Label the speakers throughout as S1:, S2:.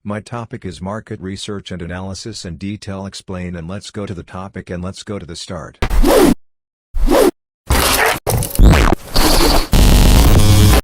S1: My topic is market research and analysis and detail explain, and let's go to the topic and let's go to the start.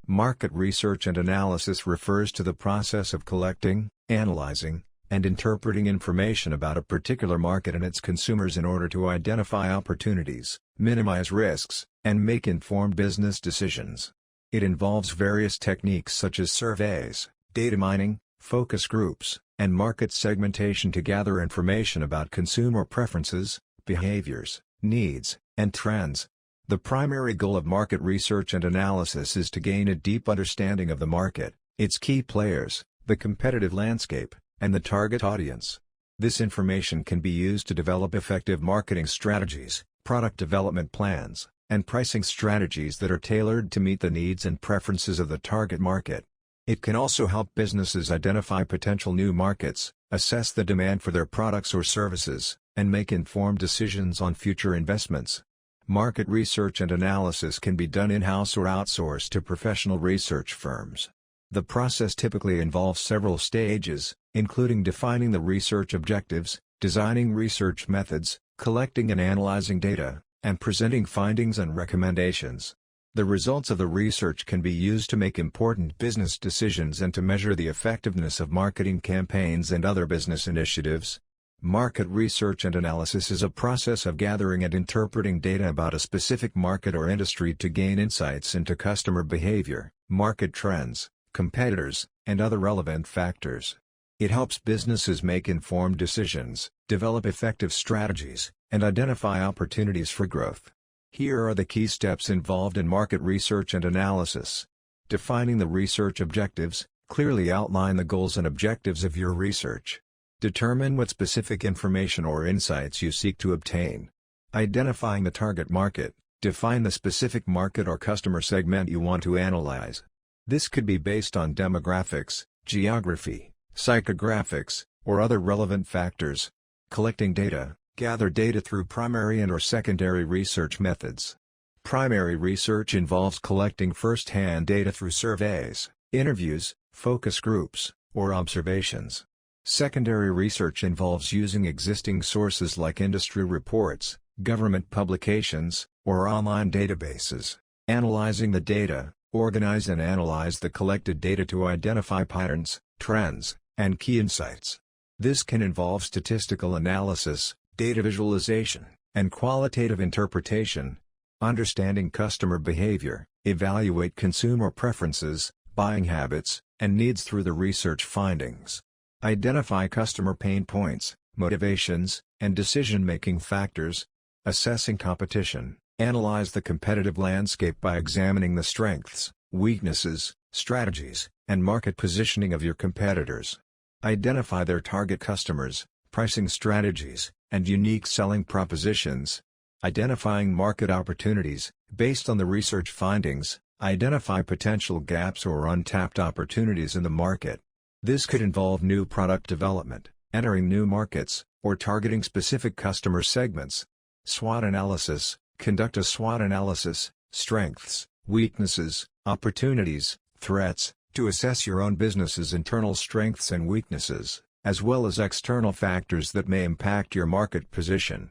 S1: Market research and analysis refers to the process of collecting, analyzing, and interpreting information about a particular market and its consumers in order to identify opportunities, minimize risks, and make informed business decisions. It involves various techniques such as surveys, data mining, focus groups, and market segmentation to gather information about consumer preferences, behaviors, needs, and trends. The primary goal of market research and analysis is to gain a deep understanding of the market, its key players, the competitive landscape, and the target audience. This information can be used to develop effective marketing strategies, product development plans, and pricing strategies that are tailored to meet the needs and preferences of the target market. It can also help businesses identify potential new markets, assess the demand for their products or services, and make informed decisions on future investments. Market research and analysis can be done in-house or outsourced to professional research firms. The process typically involves several stages, including defining the research objectives, designing research methods, collecting and analyzing data, and presenting findings and recommendations. The results of the research can be used to make important business decisions and to measure the effectiveness of marketing campaigns and other business initiatives. Market research and analysis is a process of gathering and interpreting data about a specific market or industry to gain insights into customer behavior, market trends, competitors, and other relevant factors. It helps businesses make informed decisions, develop effective strategies, and identify opportunities for growth. Here are the key steps involved in market research and analysis. Defining the research objectives, clearly outline the goals and objectives of your research. Determine what specific information or insights you seek to obtain. Identifying the target market, define the specific market or customer segment you want to analyze. This could be based on demographics, geography, psychographics, or other relevant factors. Collecting data, gather data through primary and/or secondary research methods. Primary research involves collecting first-hand data through surveys, interviews, focus groups, or observations. Secondary research involves using existing sources like industry reports, government publications, or online databases. Analyzing the data, organize and analyze the collected data to identify patterns, trends, and key insights. This can involve statistical analysis, data visualization, and qualitative interpretation. Understanding customer behavior, evaluate consumer preferences, buying habits, and needs through the research findings. Identify customer pain points, motivations, and decision-making factors. Assessing competition, analyze the competitive landscape by examining the strengths, weaknesses, strategies, and market positioning of your competitors. Identify their target customers, pricing strategies, and unique selling propositions. Identifying market opportunities, based on the research findings, identify potential gaps or untapped opportunities in the market. This could involve new product development, entering new markets, or targeting specific customer segments. SWOT analysis, conduct a SWOT analysis, strengths, weaknesses, opportunities, threats, to assess your own business's internal strengths and weaknesses, as well as external factors that may impact your market position.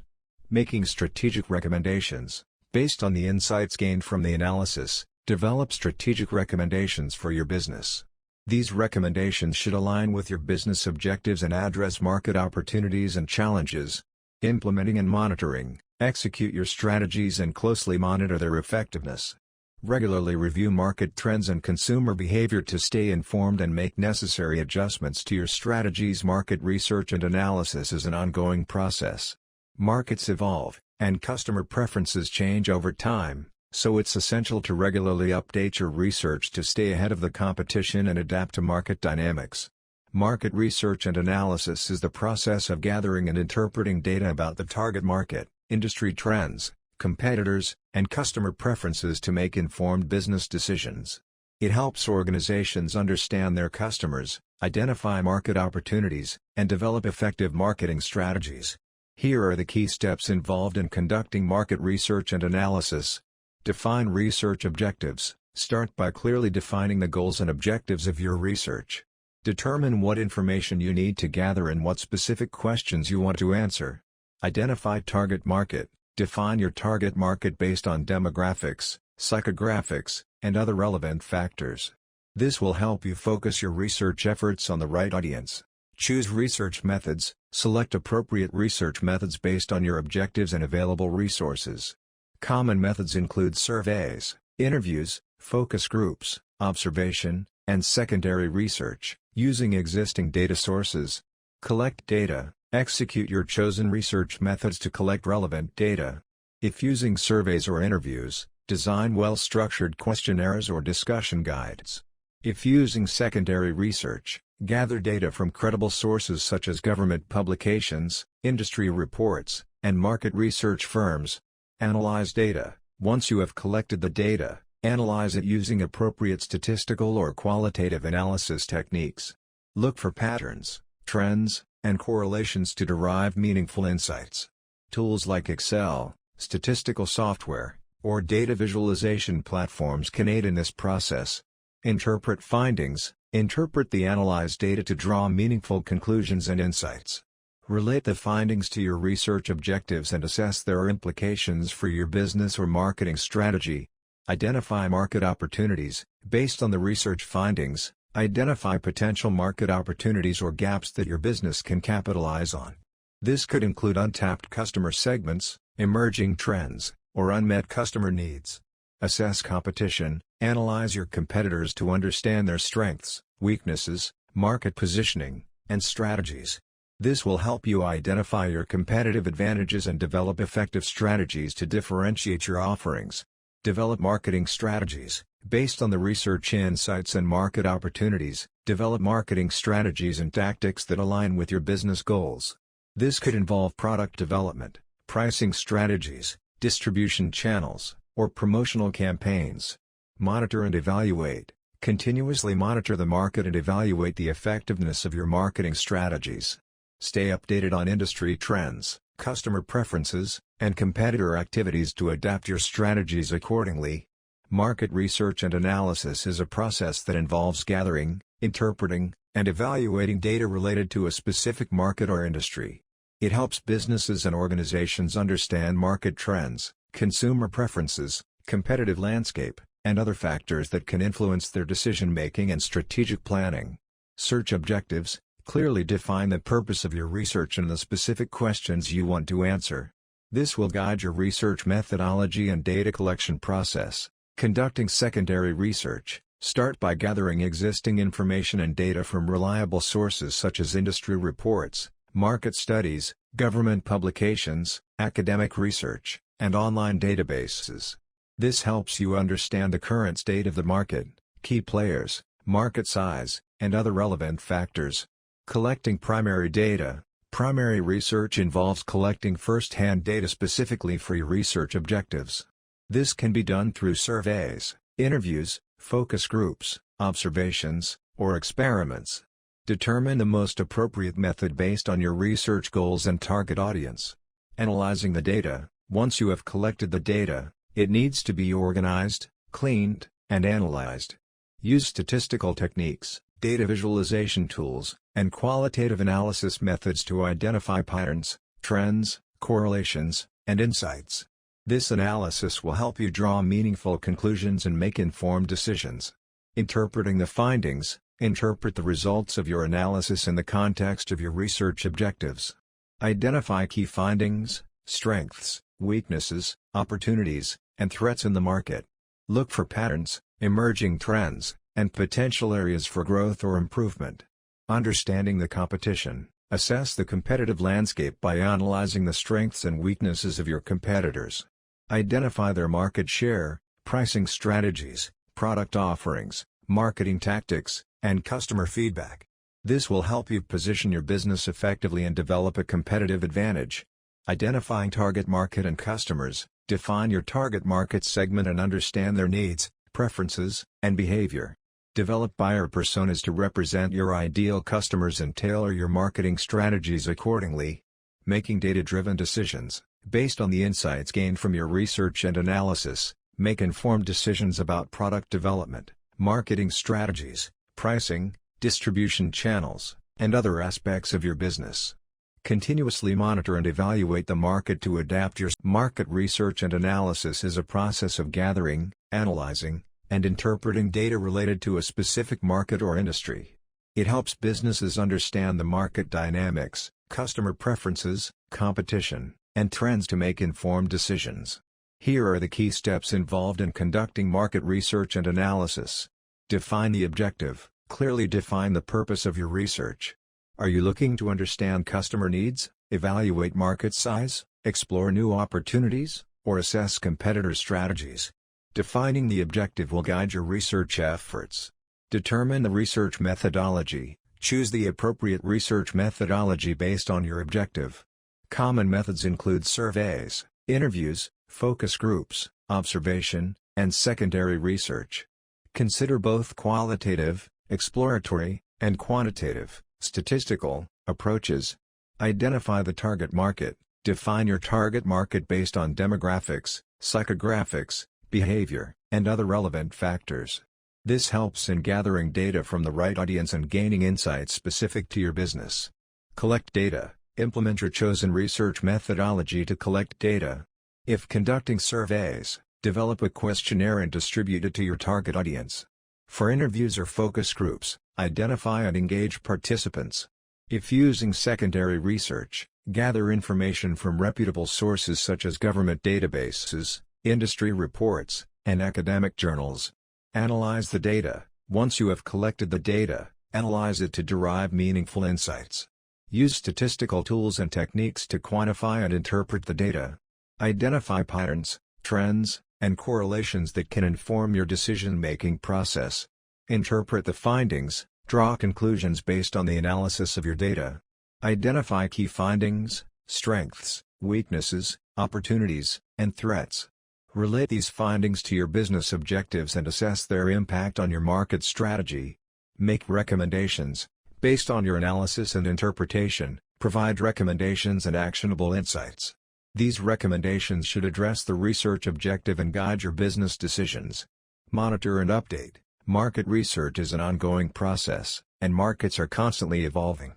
S1: Making strategic recommendations, based on the insights gained from the analysis, develop strategic recommendations for your business. These recommendations should align with your business objectives and address market opportunities and challenges. Implementing and monitoring, execute your strategies and closely monitor their effectiveness. Regularly review market trends and consumer behavior to stay informed and make necessary adjustments to your strategies. Market research and analysis is an ongoing process. Markets evolve, and customer preferences change over time, so it's essential to regularly update your research to stay ahead of the competition and adapt to market dynamics. Market research and analysis is the process of gathering and interpreting data about the target market, industry trends, competitors, and customer preferences to make informed business decisions. It helps organizations understand their customers, identify market opportunities, and develop effective marketing strategies. Here are the key steps involved in conducting market research and analysis. Define research objectives. Start by clearly defining the goals and objectives of your research. Determine what information you need to gather and what specific questions you want to answer. Identify target market. Define your target market based on demographics, psychographics, and other relevant factors. This will help you focus your research efforts on the right audience. Choose research methods. Select appropriate research methods based on your objectives and available resources. Common methods include surveys, interviews, focus groups, observation, and secondary research, using existing data sources. Collect data. Execute your chosen research methods to collect relevant data. If using surveys or interviews, design well-structured questionnaires or discussion guides. If using secondary research, gather data from credible sources such as government publications, industry reports, and market research firms. Analyze data. Once you have collected the data, analyze it using appropriate statistical or qualitative analysis techniques. Look for patterns, trends, and correlations to derive meaningful insights. Tools like Excel, statistical software, or data visualization platforms can aid in this process. Interpret findings. Interpret the analyzed data to draw meaningful conclusions and insights. Relate the findings to your research objectives and assess their implications for your business or marketing strategy. Identify market opportunities. Based on the research findings, identify potential market opportunities or gaps that your business can capitalize on. This could include untapped customer segments, emerging trends, or unmet customer needs. Assess competition. Analyze your competitors to understand their strengths, weaknesses, market positioning, and strategies. This will help you identify your competitive advantages and develop effective strategies to differentiate your offerings. Develop marketing strategies. Based on the research insights and market opportunities, develop marketing strategies and tactics that align with your business goals. This could involve product development, pricing strategies, distribution channels, or promotional campaigns. Monitor and evaluate. Continuously monitor the market and evaluate the effectiveness of your marketing strategies. Stay updated on industry trends, customer preferences, and competitor activities to adapt your strategies accordingly. Market research and analysis is a process that involves gathering, interpreting, and evaluating data related to a specific market or industry. It helps businesses and organizations understand market trends, consumer preferences, competitive landscape, and other factors that can influence their decision-making and strategic planning. Search objectives. Clearly define the purpose of your research and the specific questions you want to answer. This will guide your research methodology and data collection process. Conducting secondary research. Start by gathering existing information and data from reliable sources such as industry reports, market studies, government publications, academic research, and online databases. This helps you understand the current state of the market, key players, market size, and other relevant factors. Collecting primary data. Primary research involves collecting first-hand data specifically for your research objectives. This can be done through surveys, interviews, focus groups, observations, or experiments. Determine the most appropriate method based on your research goals and target audience. Analyzing the data. Once you have collected the data, it needs to be organized, cleaned, and analyzed. Use statistical techniques, data visualization tools, and qualitative analysis methods to identify patterns, trends, correlations, and insights. This analysis will help you draw meaningful conclusions and make informed decisions. Interpreting the findings. Interpret the results of your analysis in the context of your research objectives. Identify key findings, strengths, weaknesses, opportunities, and threats in the market. Look for patterns, emerging trends, and potential areas for growth or improvement. Understanding the competition. Assess the competitive landscape by analyzing the strengths and weaknesses of your competitors. Identify their market share, pricing strategies, product offerings, marketing tactics, and customer feedback. This will help you position your business effectively and develop a competitive advantage. Identifying target market and customers. Define your target market segment and understand their needs, preferences, and behavior. Develop buyer personas to represent your ideal customers and tailor your marketing strategies accordingly. Making data-driven decisions. Based on the insights gained from your research and analysis, make informed decisions about product development, marketing strategies, pricing, distribution channels, and other aspects of your business. Continuously monitor and evaluate the market to adapt your market research and analysis is a process of gathering, analyzing, and interpreting data related to a specific market or industry. It helps businesses understand the market dynamics, customer preferences, competition, and trends to make informed decisions. Here are the key steps involved in conducting market research and analysis. Define the objective. Clearly define the purpose of your research. Are you looking to understand customer needs, evaluate market size, explore new opportunities, or assess competitor strategies? Defining the objective will guide your research efforts. Determine the research methodology. Choose the appropriate research methodology based on your objective. Common methods include surveys, interviews, focus groups, observation, and secondary research. Consider both qualitative, exploratory, and quantitative, statistical, approaches. Identify the target market. Define your target market based on demographics, psychographics, behavior, and other relevant factors. This helps in gathering data from the right audience and gaining insights specific to your business. Collect data. Implement your chosen research methodology to collect data. If conducting surveys, develop a questionnaire and distribute it to your target audience. For interviews or focus groups, identify and engage participants. If using secondary research, gather information from reputable sources such as government databases, industry reports, and academic journals. Analyze the data. Once you have collected the data, analyze it to derive meaningful insights. Use statistical tools and techniques to quantify and interpret the data. Identify patterns, trends, and correlations that can inform your decision-making process. Interpret the findings, draw conclusions based on the analysis of your data. Identify key findings, strengths, weaknesses, opportunities, and threats. Relate these findings to your business objectives and assess their impact on your market strategy. Make recommendations. Based on your analysis and interpretation, provide recommendations and actionable insights. These recommendations should address the research objective and guide your business decisions. Monitor and update. Market research is an ongoing process, and markets are constantly evolving.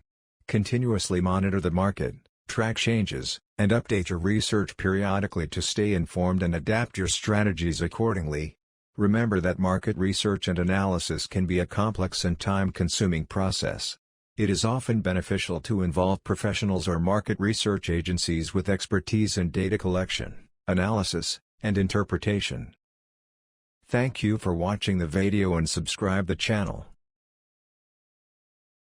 S1: Continuously monitor the market, track changes, and update your research periodically to stay informed and adapt your strategies accordingly. Remember that market research and analysis can be a complex and time-consuming process. It is often beneficial to involve professionals or market research agencies with expertise in data collection, analysis, and interpretation. Thank you for watching the video and subscribe the channel.